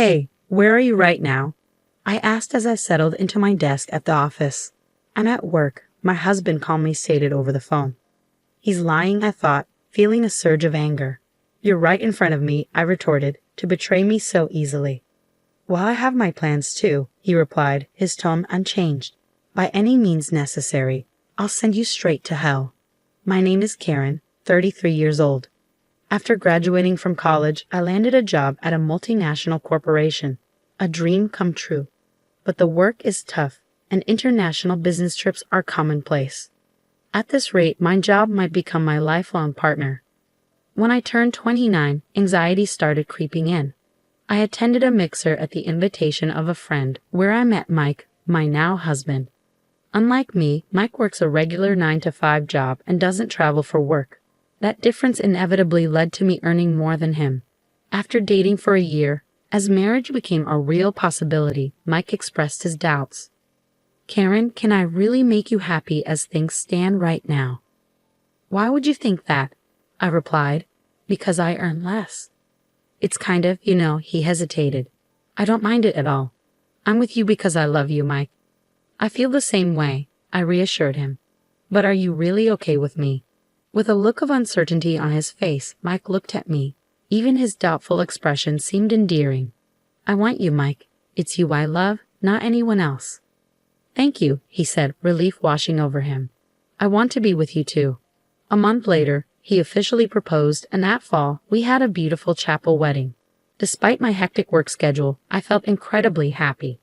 Hey, where are you right now? I asked as I settled into my desk at the office. I'm at work, my husband calmly stated over the phone. He's lying, I thought, feeling a surge of anger. You're right in front of me, I retorted, to betray me so easily. Well, I have my plans too, he replied, his tone unchanged. By any means necessary, I'll send you straight to hell. My name is Karen, 33 years old. After graduating from college, I landed a job at a multinational corporation. A dream come true. But the work is tough, and international business trips are commonplace. At this rate, my job might become my lifelong partner. When I turned 29, anxiety started creeping in. I attended a mixer at the invitation of a friend, where I met Mike, my now husband. Unlike me, Mike works a regular 9-to-5 job and doesn't travel for work. That difference inevitably led to me earning more than him. After dating for a year, as marriage became a real possibility, Mike expressed his doubts. Karen, can I really make you happy as things stand right now? Why would you think that? I replied, because I earn less. It's kind of, he hesitated. I don't mind it at all. I'm with you because I love you, Mike. I feel the same way, I reassured him. But are you really okay with me? With a look of uncertainty on his face, Mike looked at me. Even his doubtful expression seemed endearing. I want you, Mike. It's you I love, not anyone else. Thank you, he said, relief washing over him. I want to be with you too. A month later, he officially proposed, and that fall, we had a beautiful chapel wedding. Despite my hectic work schedule, I felt incredibly happy.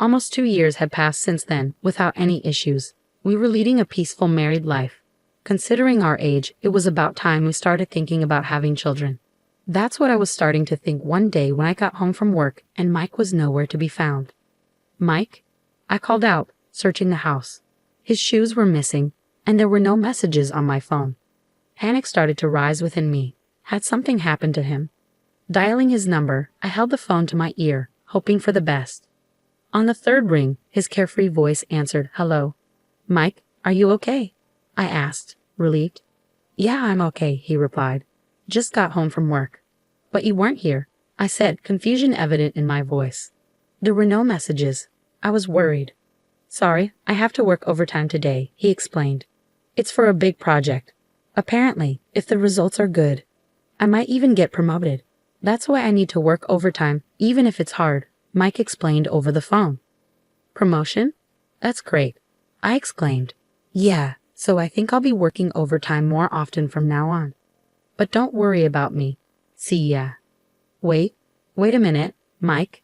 Almost 2 years had passed since then, without any issues. We were leading a peaceful married life. Considering our age, it was about time we started thinking about having children. That's what I was starting to think one day when I got home from work and Mike was nowhere to be found. Mike? I called out, searching the house. His shoes were missing, and there were no messages on my phone. Panic started to rise within me. Had something happened to him? Dialing his number, I held the phone to my ear, hoping for the best. On the third ring, his carefree voice answered, "Hello. Mike, are you okay?" I asked, relieved. "Yeah, I'm okay," he replied. "Just got home from work." "But you weren't here," I said, confusion evident in my voice. There were no messages. I was worried. "Sorry, I have to work overtime today," he explained. "It's for a big project. Apparently, if the results are good, I might even get promoted. That's why I need to work overtime, even if it's hard," Mike explained over the phone. "Promotion? That's great," I exclaimed. "Yeah, so I think I'll be working overtime more often from now on. But don't worry about me. See ya." Wait a minute, Mike."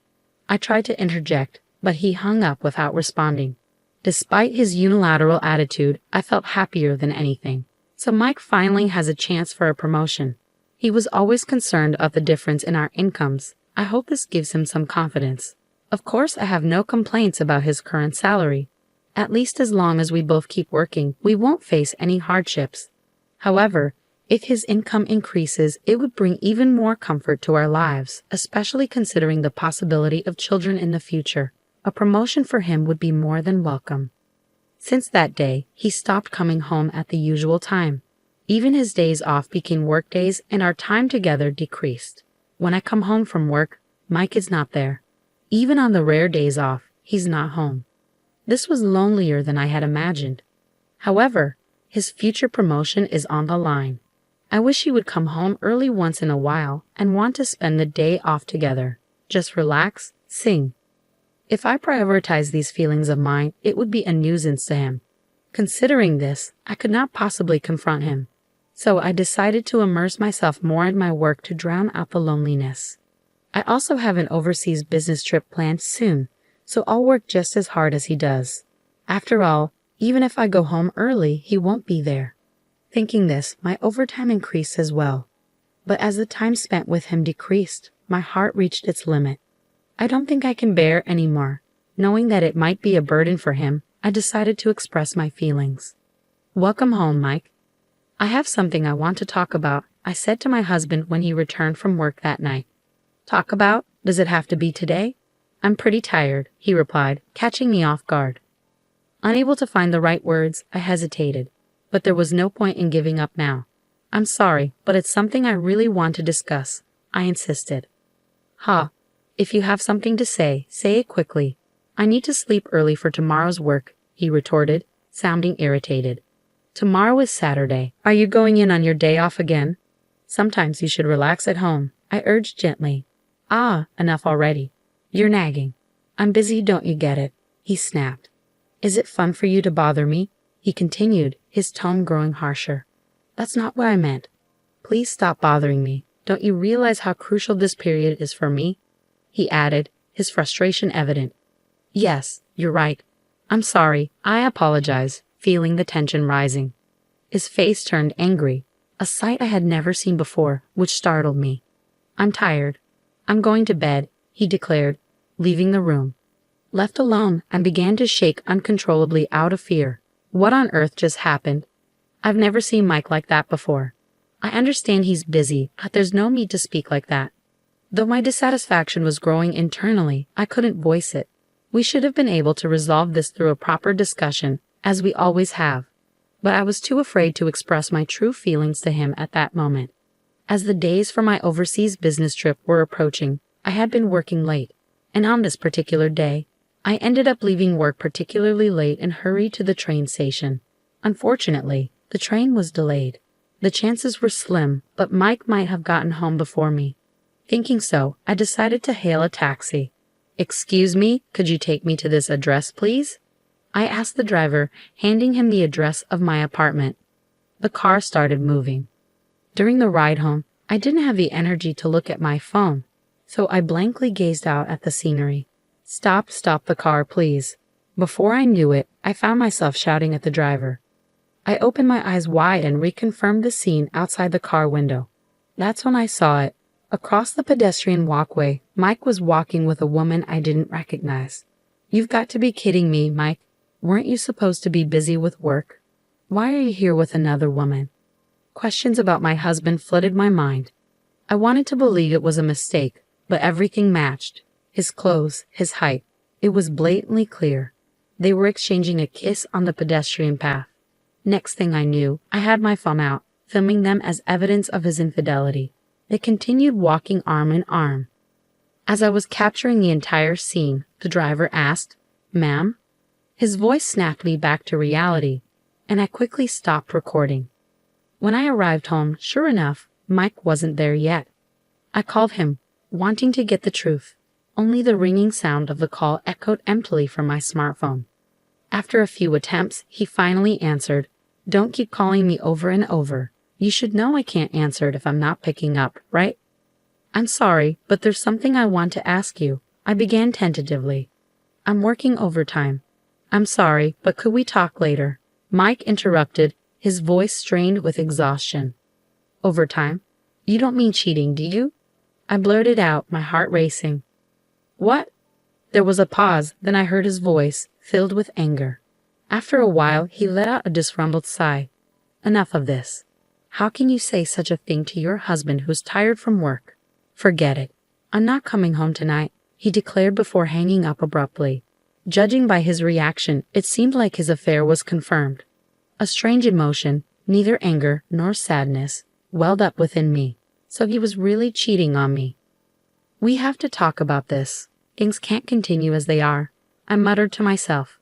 I tried to interject, but he hung up without responding. Despite his unilateral attitude, I felt happier than anything. So Mike finally has a chance for a promotion. He was always concerned of the difference in our incomes. I hope this gives him some confidence. Of course, I have no complaints about his current salary. At least as long as we both keep working, we won't face any hardships. However, if his income increases, it would bring even more comfort to our lives, especially considering the possibility of children in the future. A promotion for him would be more than welcome. Since that day, he stopped coming home at the usual time. Even his days off became work days and our time together decreased. When I come home from work, Mike is not there. Even on the rare days off, he's not home. This was lonelier than I had imagined. However, his future promotion is on the line. I wish he would come home early once in a while and want to spend the day off together. Just relax, sing. If I prioritize these feelings of mine, it would be a nuisance to him. Considering this, I could not possibly confront him. So I decided to immerse myself more in my work to drown out the loneliness. I also have an overseas business trip planned soon, so I'll work just as hard as he does. After all, even if I go home early, he won't be there. Thinking this, my overtime increased as well. But as the time spent with him decreased, my heart reached its limit. I don't think I can bear any more. Knowing that it might be a burden for him, I decided to express my feelings. "Welcome home, Mike. I have something I want to talk about," I said to my husband when he returned from work that night. "Talk about? Does it have to be today?" "I'm pretty tired," he replied, catching me off guard. Unable to find the right words, I hesitated, but there was no point in giving up now. "I'm sorry, but it's something I really want to discuss," I insisted. "Ha, If you have something to say it quickly. I need to sleep early for tomorrow's work, he retorted, sounding irritated. Tomorrow is Saturday. Are you going in on your day off again? Sometimes you should relax at home, I urged gently. Ah, enough already. You're nagging. I'm busy, don't you get it? He snapped. Is it fun for you to bother me? He continued, his tone growing harsher. That's not what I meant. Please stop bothering me. Don't you realize how crucial this period is for me? He added, his frustration evident. Yes, you're right. I'm sorry. I apologize, feeling the tension rising. His face turned angry, a sight I had never seen before, which startled me. I'm tired. I'm going to bed, he declared, leaving the room. Left alone, I began to shake uncontrollably out of fear. What on earth just happened? I've never seen Mike like that before. I understand he's busy, but there's no need to speak like that. Though my dissatisfaction was growing internally, I couldn't voice it. We should have been able to resolve this through a proper discussion, as we always have. But I was too afraid to express my true feelings to him at that moment. As the days for my overseas business trip were approaching, I had been working late, and on this particular day, I ended up leaving work particularly late and hurried to the train station. Unfortunately, the train was delayed. The chances were slim, but Mike might have gotten home before me. Thinking so, I decided to hail a taxi. Excuse me, could you take me to this address, please? I asked the driver, handing him the address of my apartment. The car started moving. During the ride home, I didn't have the energy to look at my phone, so I blankly gazed out at the scenery. Stop the car, please. Before I knew it, I found myself shouting at the driver. I opened my eyes wide and reconfirmed the scene outside the car window. That's when I saw it. Across the pedestrian walkway, Mike was walking with a woman I didn't recognize. You've got to be kidding me, Mike. Weren't you supposed to be busy with work? Why are you here with another woman? Questions about my husband flooded my mind. I wanted to believe it was a mistake, but everything matched. His clothes, his height. It was blatantly clear. They were exchanging a kiss on the pedestrian path. Next thing I knew, I had my phone out, filming them as evidence of his infidelity. They continued walking arm in arm. As I was capturing the entire scene, the driver asked, "Ma'am?" His voice snapped me back to reality, and I quickly stopped recording. When I arrived home, sure enough, Mike wasn't there yet. I called him, wanting to get the truth. Only the ringing sound of the call echoed emptily from my smartphone. After a few attempts, he finally answered, "Don't keep calling me over and over. You should know I can't answer it if I'm not picking up, right?" "I'm sorry, but there's something I want to ask you," I began tentatively. "I'm working overtime." "I'm sorry, but could we talk later?" Mike interrupted, his voice strained with exhaustion. "Overtime? You don't mean cheating, do you?" I blurted out, my heart racing. "What?" There was a pause, then I heard his voice, filled with anger. After a while, he let out a disgruntled sigh. "Enough of this. How can you say such a thing to your husband who's tired from work? Forget it. I'm not coming home tonight," he declared before hanging up abruptly. Judging by his reaction, it seemed like his affair was confirmed. A strange emotion, neither anger nor sadness, welled up within me. So he was really cheating on me. "We have to talk about this. Things can't continue as they are," I muttered to myself.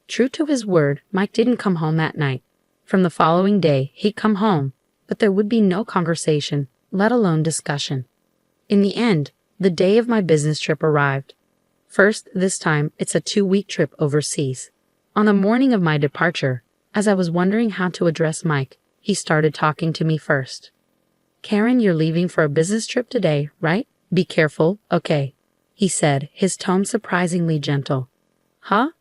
True to his word, Mike didn't come home that night. From the following day, he'd come home, but there would be no conversation, let alone discussion. In the end, the day of my business trip arrived. First, this time, it's a 2-week trip overseas. On the morning of my departure, as I was wondering how to address Mike, he started talking to me first. "Karen, you're leaving for a business trip today, right? Be careful, okay?" he said, his tone surprisingly gentle. "Huh?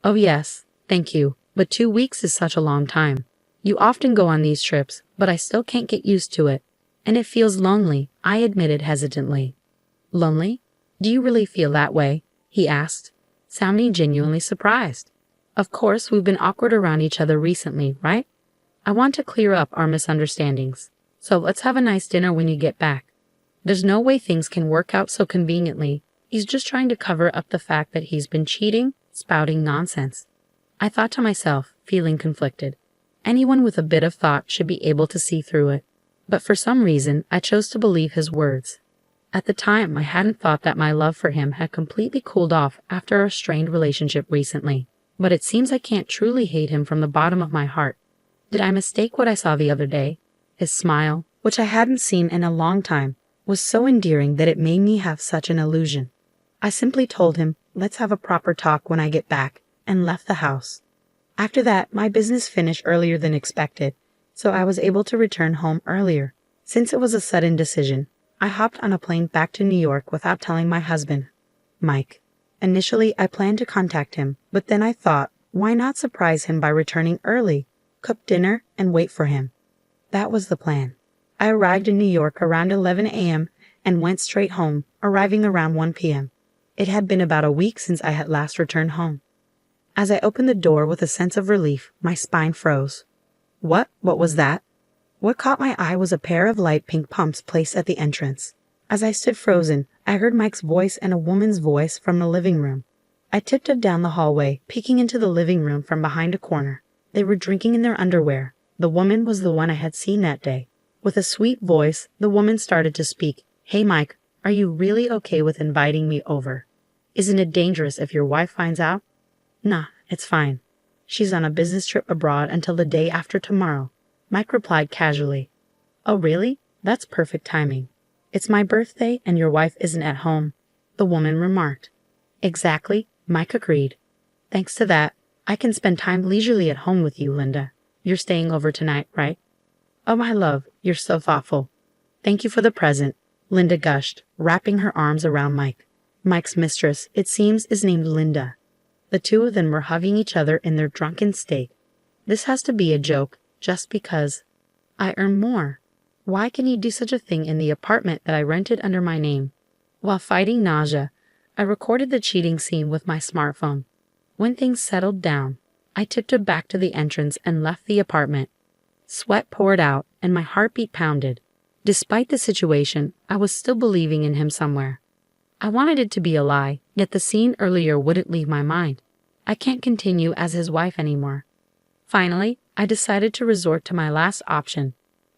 Oh yes, thank you, but 2 weeks is such a long time. You often go on these trips, but I still can't get used to it. And it feels lonely," I admitted hesitantly. "Lonely? Do you really feel that way?" he asked, sounding genuinely surprised. "Of course, we've been awkward around each other recently, right? I want to clear up our misunderstandings. So let's have a nice dinner when you get back. There's no way things can work out so conveniently. He's just trying to cover up the fact that he's been cheating, spouting nonsense." I thought to myself, feeling conflicted. Anyone with a bit of thought should be able to see through it. But for some reason, I chose to believe his words. At the time, I hadn't thought that my love for him had completely cooled off after our strained relationship recently, but it seems I can't truly hate him from the bottom of my heart. Did I mistake what I saw the other day? His smile, which I hadn't seen in a long time, was so endearing that it made me have such an illusion. I simply told him, let's have a proper talk when I get back, and left the house. After that, my business finished earlier than expected, so I was able to return home earlier. Since it was a sudden decision, I hopped on a plane back to New York without telling my husband, Mike. Initially, I planned to contact him, but then I thought, why not surprise him by returning early, cook dinner, and wait for him? That was the plan. I arrived in New York around 11 a.m. and went straight home, arriving around 1 p.m. It had been about a week since I had last returned home. As I opened the door with a sense of relief, my spine froze. What was that? What caught my eye was a pair of light pink pumps placed at the entrance. As I stood frozen, I heard Mike's voice and a woman's voice from the living room. I tiptoed down the hallway, peeking into the living room from behind a corner. They were drinking in their underwear. The woman was the one I had seen that day. With a sweet voice, the woman started to speak. Hey Mike, are you really okay with inviting me over? Isn't it dangerous if your wife finds out? Nah, it's fine. She's on a business trip abroad until the day after tomorrow. Mike replied casually. Oh really? That's perfect timing. It's my birthday and your wife isn't at home, the woman remarked. Exactly, Mike agreed. Thanks to that, I can spend time leisurely at home with you, Linda. You're staying over tonight, right? Oh, my love, you're so thoughtful. Thank you for the present, Linda gushed, wrapping her arms around Mike. Mike's mistress, it seems, is named Linda. The two of them were hugging each other in their drunken state. This has to be a joke, just because. I earn more. Why can you do such a thing in the apartment that I rented under my name? While fighting nausea, I recorded the cheating scene with my smartphone. When things settled down, I tiptoed back to the entrance and left the apartment. Sweat poured out and my heartbeat pounded. Despite the situation, I was still believing in him somewhere. I wanted it to be a lie, yet the scene earlier wouldn't leave my mind. I can't continue as his wife anymore. Finally, I decided to resort to my last option.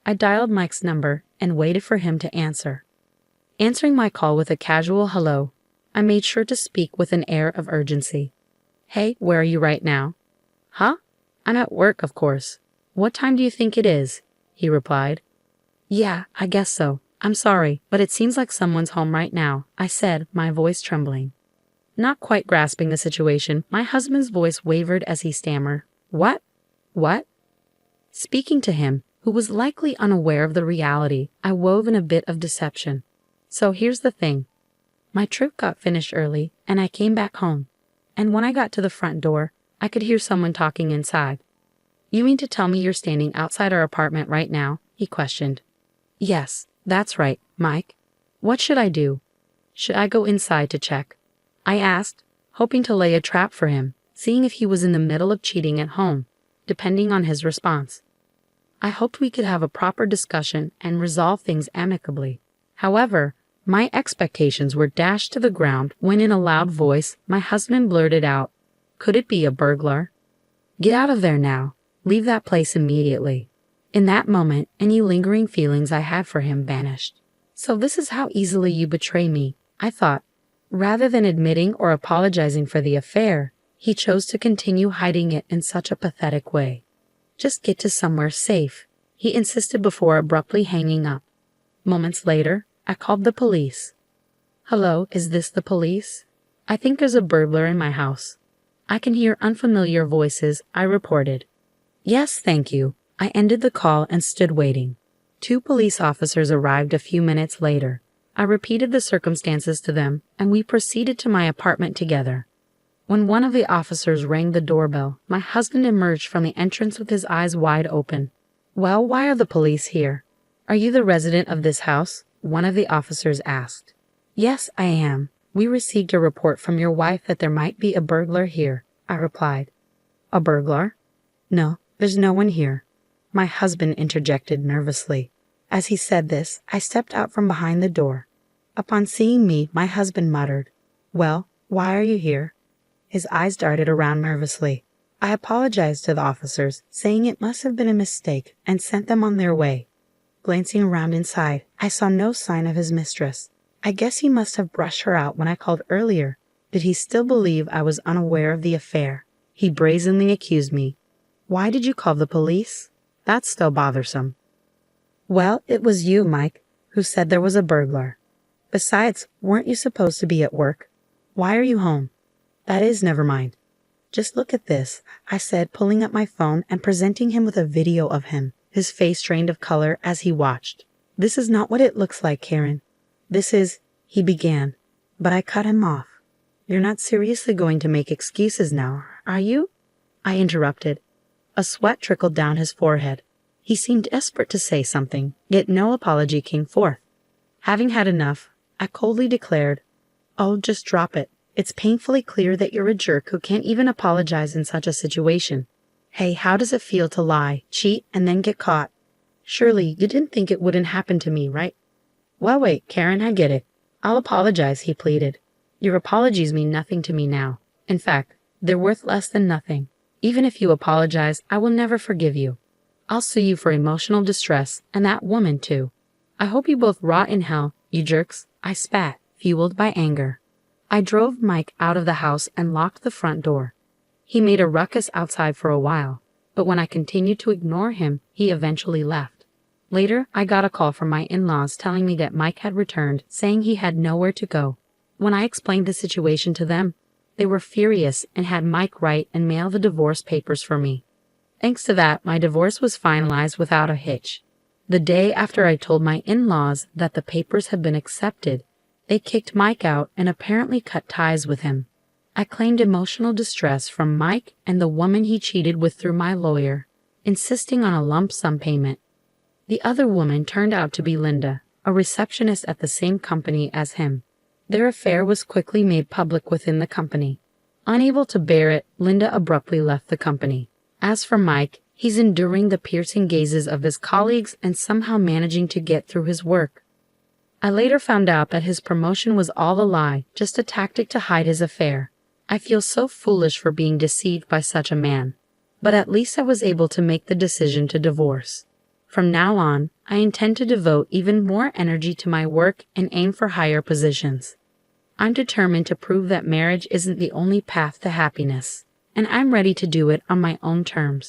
I dialed Mike's number and waited for him to answer. Answering my call with a casual hello, I made sure to speak with an air of urgency. Hey, where are you right now? Huh? I'm at work, of course. What time do you think it is? He replied. Yeah, I guess so. I'm sorry, but it seems like someone's home right now, I said, my voice trembling. Not quite grasping the situation, my husband's voice wavered as he stammered. What? What? Speaking to him, who was likely unaware of the reality, I wove in a bit of deception. So here's the thing. My trip got finished early, and I came back home. And when I got to the front door, I could hear someone talking inside. You mean to tell me you're standing outside our apartment right now? He questioned. Yes, that's right, Mike. What should I do? Should I go inside to check? I asked, hoping to lay a trap for him, seeing if he was in the middle of cheating at home, depending on his response. I hoped we could have a proper discussion and resolve things amicably. However, my expectations were dashed to the ground when in a loud voice, my husband blurted out, Could it be a burglar? Get out of there now. Leave that place immediately. In that moment, any lingering feelings I had for him vanished. So this is how easily you betray me, I thought. Rather than admitting or apologizing for the affair, he chose to continue hiding it in such a pathetic way. Just get to somewhere safe, he insisted before abruptly hanging up. Moments later, I called the police. Hello, is this the police? I think there's a burglar in my house. I can hear unfamiliar voices, I reported. Yes, thank you. I ended the call and stood waiting. 2 police officers arrived a few minutes later. I repeated the circumstances to them, and we proceeded to my apartment together. When one of the officers rang the doorbell, my husband emerged from the entrance with his eyes wide open. Well, why are the police here? Are you the resident of this house? One of the officers asked. Yes, I am. We received a report from your wife that there might be a burglar here, I replied. A burglar? No, there's no one here. My husband interjected nervously. As he said this, I stepped out from behind the door. Upon seeing me, my husband muttered, Well, why are you here? His eyes darted around nervously. I apologized to the officers, saying it must have been a mistake, and sent them on their way. Glancing around inside, I saw no sign of his mistress. I guess he must have brushed her out when I called earlier. Did he still believe I was unaware of the affair? He brazenly accused me. Why did you call the police? That's still bothersome. Well, it was you, Mike, who said there was a burglar. Besides, weren't you supposed to be at work? Why are you home? That is, never mind. Just look at this, I said, pulling up my phone and presenting him with a video of him, his face drained of color as he watched. This is not what it looks like, Karen. This is, he began, but I cut him off. You're not seriously going to make excuses now, are you? I interrupted. A sweat trickled down his forehead. He seemed desperate to say something, yet no apology came forth. Having had enough, I coldly declared, Oh, just drop it. It's painfully clear that you're a jerk who can't even apologize in such a situation. Hey, how does it feel to lie, cheat, and then get caught? Surely you didn't think it wouldn't happen to me, right? Well, wait, Karen, I get it. I'll apologize, he pleaded. Your apologies mean nothing to me now. In fact, they're worth less than nothing. Even if you apologize, I will never forgive you. I'll sue you for emotional distress, and that woman too. I hope you both rot in hell, you jerks, I spat, fueled by anger. I drove Mike out of the house and locked the front door. He made a ruckus outside for a while, but when I continued to ignore him, he eventually left. Later, I got a call from my in-laws telling me that Mike had returned, saying he had nowhere to go. When I explained the situation to them, they were furious and had Mike write and mail the divorce papers for me. Thanks to that, my divorce was finalized without a hitch. The day after I told my in-laws that the papers had been accepted, they kicked Mike out and apparently cut ties with him. I claimed emotional distress from Mike and the woman he cheated with through my lawyer, insisting on a lump sum payment. The other woman turned out to be Linda, a receptionist at the same company as him. Their affair was quickly made public within the company. Unable to bear it, Linda abruptly left the company. As for Mike, he's enduring the piercing gazes of his colleagues and somehow managing to get through his work. I later found out that his promotion was all a lie, just a tactic to hide his affair. I feel so foolish for being deceived by such a man. But at least I was able to make the decision to divorce. From now on, I intend to devote even more energy to my work and aim for higher positions. I'm determined to prove that marriage isn't the only path to happiness, and I'm ready to do it on my own terms.